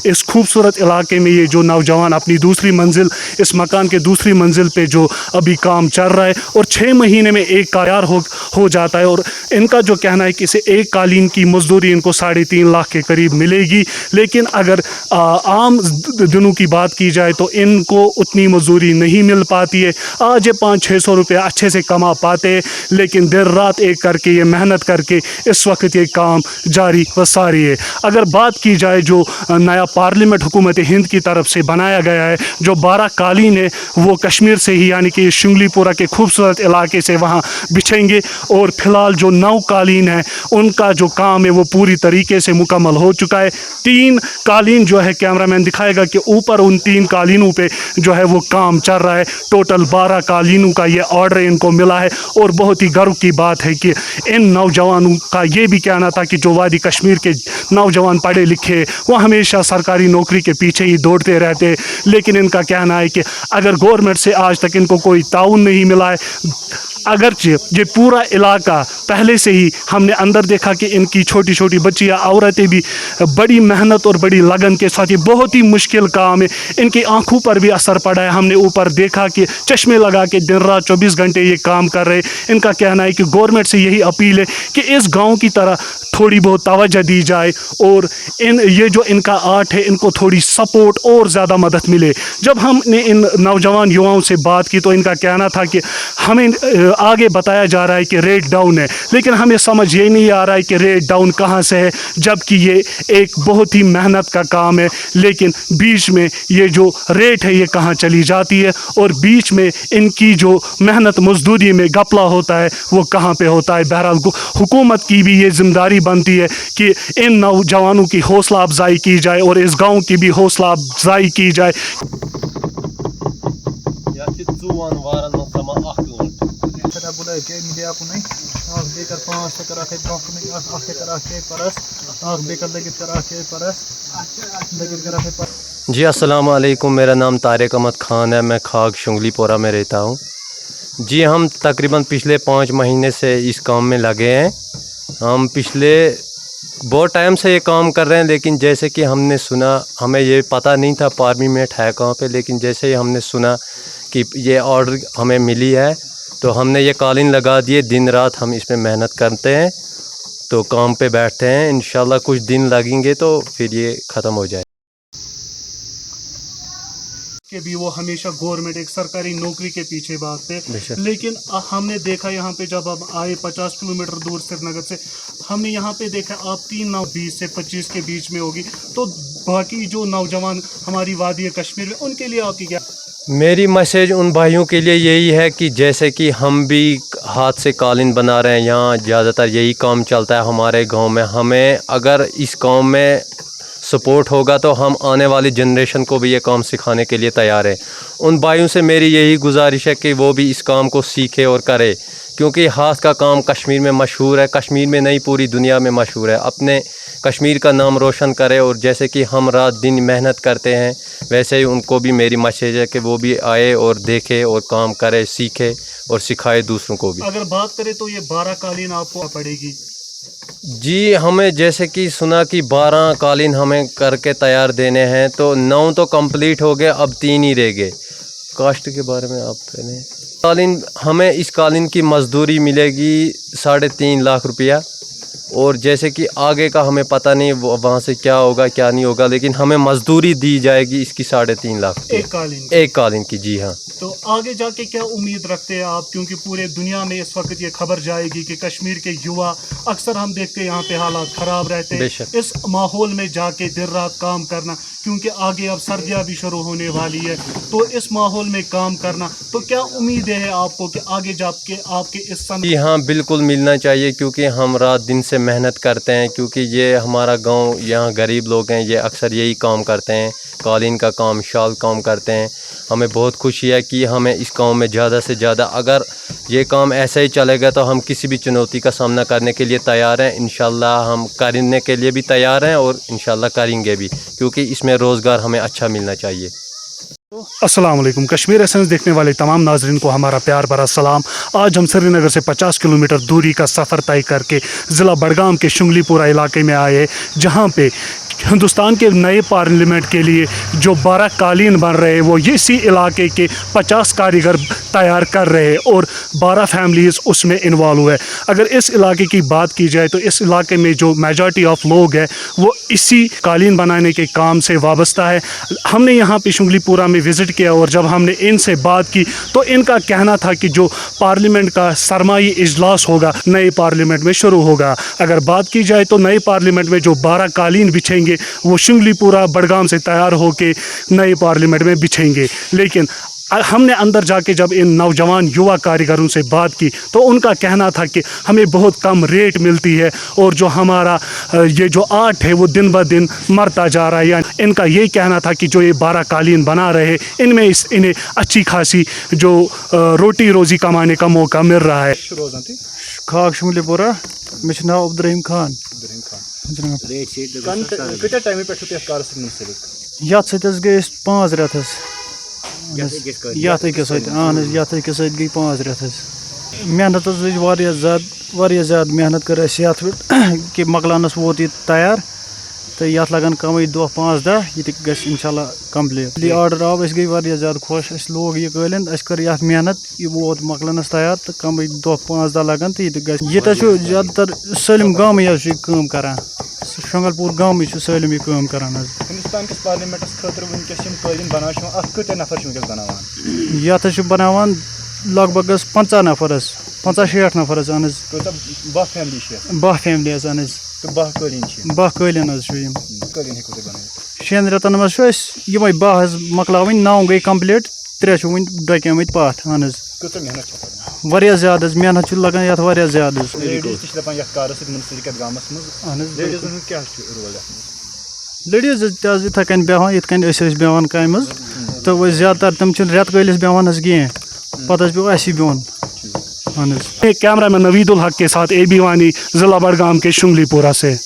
इस खूबसूरत इलाके में ये जो नौजवान अपनी दूसरी मंजिल, इस मकान के दूसरी मंजिल पे जो अभी काम चल रहा है और 6 महीने में एक तैयार हो जाता है। और इनका जो कहना है कि इसे एक कालीन की मजदूरी इनको 3.5 लाख के करीब मिलेगी। लेकिन अगर आम दिनों की बात की जाए तो इनको उतनी मजदूरी नहीं मिल पाती है। आज ये 500-600 रुपये अच्छे से कमा पाते हैं, लेकिन देर रात एक करके ये मेहनत करके इस वक्त ये काम जारी व सारी है। अगर बात की जाए जो नया पार्लियामेंट हुकूमत हिंद की तरफ से बनाया गया है, जो 12 कालीन है वो कश्मीर से ही यानी कि शुंगलीपुरा के खूबसूरत इलाके से वहाँ बिछेंगे। और फिलहाल जो 9 कालीन है उनका जो काम है वो पूरी तरीके से मुकम्मल हो चुका है। 3 कालीन जो है कैमरामैन दिखाएगा कि ऊपर उन 3 कालीनों पे जो है वो काम चल रहा है। टोटल 12 कालीनों का ये ऑर्डर इनको मिला है। और बहुत ही गर्व की बात है कि इन नौजवानों का ये भी कहना था कि जो वादी कश्मीर के नौजवान पढ़े लिखे वो हमेशा सरकारी नौकरी के पीछे ही दौड़ते रहते हैं, लेकिन इनका कहना है कि अगर गवर्नमेंट से आज तक इनको कोई ताउन नहीं मिला है। अगरचे ये पूरा इलाका पहले से ही हमने अंदर देखा कि इनकी छोटी छोटी बच्चियाँ, औरतें भी बड़ी मेहनत और बड़ी लगन के साथ, ये बहुत ही मुश्किल काम है। इनकी आंखों पर भी असर पड़ा है। हमने ऊपर देखा कि चश्मे लगा के दिन रात 24 घंटे ये काम कर रहे। इनका कहना है कि गवर्नमेंट से यही अपील है कि इस गाँव की तरह थोड़ी बहुत तवज्जो दी जाए और ये जो इनका आर्ट है इनको थोड़ी सपोर्ट और ज़्यादा मदद मिले। जब हमने इन नौजवान युवाओं से बात की तो इनका कहना था कि हमें आगे बताया जा रहा है कि रेट डाउन है, लेकिन हमें समझ ये नहीं आ रहा है कि रेट डाउन कहाँ से है, जबकि ये एक बहुत ही मेहनत का काम है। लेकिन बीच में ये जो रेट है ये कहाँ चली जाती है और बीच में इनकी जो मेहनत मजदूरी में घपला होता है वो कहाँ पे होता है। बहरहाल हुकूमत की भी ये जिम्मेदारी बनती है कि इन नौजवानों की हौसला अफजाई की जाए और इस गांव की भी हौसला अफजाई की जाए। जी अस्सलाम वालेकुम, मेरा नाम तारिक अहमद ख़ान है। मैं खाग शुंगलीपोरा में रहता हूँ। जी हम तकरीबन पिछले 5 महीने से इस काम में लगे हैं। हम पिछले बहुत टाइम से ये काम कर रहे हैं, लेकिन जैसे कि हमने सुना, हमें ये पता नहीं था पार्लियामेंट है कहाँ पे, लेकिन जैसे ही हमने सुना कि ये ऑर्डर हमें मिली है तो हमने ये कालीन लगा दिए। दिन रात हम इसमें मेहनत करते हैं तो काम पे बैठते हैं। इंशाल्लाह कुछ दिन लगेंगे तो फिर ये ख़त्म हो जाए। कि भी वो हमेशा गवर्नमेंट एक सरकारी नौकरी के पीछे भागते, लेकिन हमने देखा यहाँ पे जब हम आए 50 किलोमीटर दूर श्रीनगर से, हमने यहाँ पे देखा आप 3 नाव 20 से 25 के बीच में होगी। तो बाकी जो नौजवान हमारी वादी कश्मीर में, उनके लिए आपकी क्या? मेरी मैसेज उन भाइयों के लिए यही है कि जैसे कि हम भी हाथ से कालीन बना रहे हैं, यहाँ ज़्यादातर यही काम चलता है हमारे गांव में। हमें अगर इस काम में सपोर्ट होगा तो हम आने वाली जनरेशन को भी ये काम सिखाने के लिए तैयार है। उन भाइयों से मेरी यही गुजारिश है कि वो भी इस काम को सीखे और करे, क्योंकि हाथ का काम कश्मीर में मशहूर है। कश्मीर में नहीं, पूरी दुनिया में मशहूर है। अपने कश्मीर का नाम रोशन करे और जैसे कि हम रात दिन मेहनत करते हैं, वैसे ही उनको भी मेरी मैसेज है कि वो भी आए और देखे और काम करे, सीखे और सिखाए दूसरों को भी। अगर बात करें तो ये 12 कालीन आपको पड़ेगी? जी हमें जैसे कि सुना कि 12 कालीन हमें करके तैयार देने हैं, तो 9 तो कंप्लीट हो गए, अब 3 ही रह गए। कास्ट के बारे में आप कहने कालीन, हमें इस कालीन की मजदूरी मिलेगी 3.5 लाख रुपया। और जैसे कि आगे का हमें पता नहीं वहाँ से क्या होगा क्या नहीं होगा, लेकिन हमें मजदूरी दी जाएगी इसकी 3.5 लाख एक कालीन की। जी हाँ। तो आगे जाके क्या उम्मीद रखते हैं आप, क्योंकि पूरे दुनिया में इस वक्त ये खबर जाएगी कि कश्मीर के युवा, अक्सर हम देखते हैं यहाँ पे हालात ख़राब रहते हैं, इस माहौल में जाके दिन रात काम करना, क्योंकि आगे अब सर्दियाँ भी शुरू होने वाली है, तो इस माहौल में काम करना, तो क्या उम्मीद है आपको कि आगे जाके आपके इस समय? जी हाँ बिल्कुल मिलना चाहिए, क्योंकि हम रात दिन से मेहनत करते हैं। क्योंकि ये हमारा गांव, यहाँ गरीब लोग हैं, ये अक्सर यही काम करते हैं, कालीन का काम, शाल काम करते हैं। हमें बहुत खुशी है कि हमें इस काम में ज़्यादा से ज़्यादा, अगर ये काम ऐसा ही चलेगा तो हम किसी भी चुनौती का सामना करने के लिए तैयार हैं। इंशाल्लाह हम करने के लिए भी तैयार हैं और इंशाल्लाह करेंगे भी, क्योंकि इसमें रोज़गार हमें अच्छा मिलना चाहिए। अस्सलाम वालेकुम। कश्मीर एसेंस देखने वाले तमाम नाजरीन को हमारा प्यार भरा सलाम। आज हम श्रीनगर से 50 किलोमीटर दूरी का सफ़र तय करके ज़िला बडगाम के शुंगलीपुरा इलाके में आए, जहाँ पे हिंदुस्तान के नए पार्लियामेंट के लिए जो 12 कालीन बन रहे हैं वो इसी इलाके के 50 कारीगर तैयार कर रहे हैं और 12 फैमिलीज़ उसमें इन्वॉल्व हुए। अगर इस इलाके की बात की जाए तो इस इलाके में जो मेजॉरिटी ऑफ लोग हैं वो इसी कालीन बनाने के काम से वाबस्ता है। हमने यहाँ पे शुंगलीपुरा में विज़िट किया और जब हमने इनसे बात की तो इनका कहना था कि जो पार्लियामेंट का सरमाई इजलास होगा नए पार्लियामेंट में शुरू होगा। अगर बात की जाए तो नए पार्लियामेंट में जो 12 कालीन बिछेंगे वो शुंगलीपुरा बड़गाम से तैयार होकर नए पार्लियामेंट में बिछेंगे। लेकिन हमने अंदर जाके जब इन नौजवान युवा कारीगरों से बात की तो उनका कहना था कि हमें बहुत कम रेट मिलती है और जो हमारा ये जो आर्ट है वो दिन ब दिन मरता जा रहा है। या इनका ये कहना था कि जो ये 12 कालीन बना रहे इनमें इन्हें अच्छी खासी जो रोटी रोज़ी कमाने का मौका मिल रहा है। खाक शुंगलीपुरा मे नाव अब्दुर्रहीम खान यथ सत गई 5 रेत यथ अकिस गई 5 रेत मेहनत वारिया ज़्यादा मेहनत कर यथ कि मकलानस वोत यह तैयार तो यथ लगन कम 2-5 यह गस इंशाल्लाह कम्प्लीट। ये ऑर्डर आव गई वारिया ज़्यादा खुश लोग यह कालीन कर यथ मेहनत यह वोत मकलानस तैयार तो कम 2-5 लगन तो यह गस ये ज़्यादातर सलम गाँव काम करान शुंगलपुर गाँव सलम यह काम करान। हिंदुस्तान किस पार्लियामेंटस खतर वनकस कालीन बनान नफर बनावान यथ बनावान लगभग 50 नफर 50-60 नफर अहन 12 फैमिली अहन 12 कालीन 6 रेतन मज ये 12 मकलावन 9 गई कम्प्लीट 3 वन डकैमत पाठ अहन वारिया ज़्यादा मेहनत लगन यथ वारिया ज़्यादा। लेडीज इतः कन बेहान इत कन बेहान कम मज तो वो ज़्यादातर तम रेत कलिस बेहान कहें पता पे असी बिहन। कैमरा मैन नवीदुल हक के साथ AB वानी ज़िला बड़गाम के शुंगलीपुरा से।